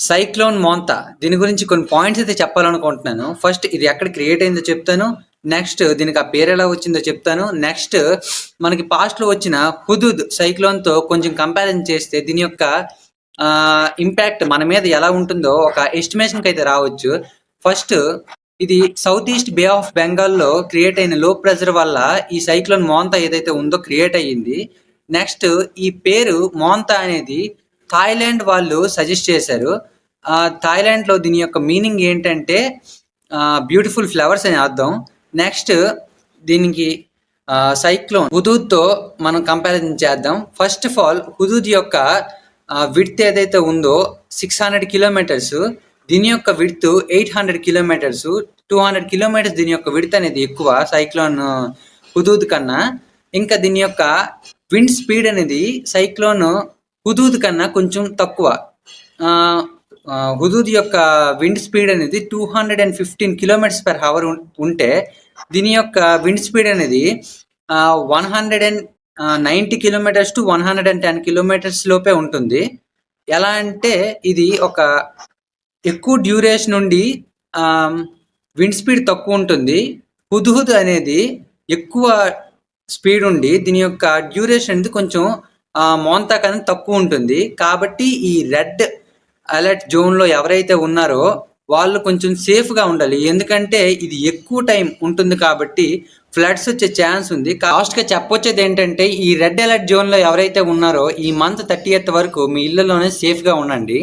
Cyclone Montha దీని గురించి కొన్ని పాయింట్స్ అయితే చెప్పాలనుకుంటున్నాను. ఫస్ట్ ఇది ఎక్కడ క్రియేట్ అయిందో చెప్తాను. నెక్స్ట్ దీనికి ఆ పేరు ఎలా వచ్చిందో చెప్తాను. నెక్స్ట్ మనకి పాస్ట్లో వచ్చిన హుదూద్ సైక్లోన్తో కొంచెం కంపారిజన్ చేస్తే దీని యొక్క ఇంపాక్ట్ మన మీద ఎలా ఉంటుందో ఒక ఎస్టిమేషన్కి అయితే రావచ్చు. ఫస్ట్ ఇది సౌత్ ఈస్ట్ బే ఆఫ్ బెంగాల్లో క్రియేట్ అయిన లో ప్రెషర్ వల్ల ఈ సైక్లోన్ మోంతా ఏదైతే ఉందో క్రియేట్ అయ్యింది. నెక్స్ట్ ఈ పేరు మోంతా అనేది థాయిలాండ్ వాళ్ళు సజెస్ట్ చేశారు. థాయిలాండ్లో దీని యొక్క మీనింగ్ ఏంటంటే బ్యూటిఫుల్ ఫ్లవర్స్ అని అర్థం. నెక్స్ట్ దీనికి సైక్లోన్ హుదూద్తో మనం కంపారిజన్ చేద్దాం. ఫస్ట్ ఆఫ్ ఆల్ హుదూద్ యొక్క విడ్త్ ఏదైతే ఉందో 600 కిలోమీటర్స్, దీని యొక్క విడ్త్ 800 కిలోమీటర్స్, 200 కిలోమీటర్స్ దీని యొక్క విడ్త్ అనేది ఎక్కువ సైక్లోన్ హుదూద్ కన్నా. ఇంకా దీని యొక్క విండ్ స్పీడ్ అనేది సైక్లోన్ హుదూద్ కన్నా కొంచెం తక్కువ. హుదూద్ యొక్క విండ్ స్పీడ్ అనేది 215 కిలోమీటర్స్ పర్ అవర్ ఉంటే దీని యొక్క విండ్ స్పీడ్ అనేది 190 కిలోమీటర్స్ టు 110 కిలోమీటర్స్ లోపే ఉంటుంది. ఎలా అంటే ఇది ఒక ఎక్కువ డ్యూరేషన్ నుండి విండ్ స్పీడ్ తక్కువ ఉంటుంది. హుద్హుద్ అనేది ఎక్కువ స్పీడ్ ఉండి దీని యొక్క డ్యూరేషన్ అనేది కొంచెం మోంతా కన్నా తక్కువ ఉంటుంది. కాబట్టి ఈ రెడ్ అలర్ట్ జోన్లో ఎవరైతే ఉన్నారో వాళ్ళు కొంచెం సేఫ్గా ఉండాలి. ఎందుకంటే ఇది ఎక్కువ టైం ఉంటుంది కాబట్టి ఫ్లడ్స్ వచ్చే ఛాన్స్ ఉంది. లాస్ట్గా చెప్పొచ్చేది ఏంటంటే ఈ రెడ్ అలర్ట్ జోన్లో ఎవరైతే ఉన్నారో ఈ మంత్ 30th వరకు మీ ఇళ్లలోనే సేఫ్గా ఉండండి.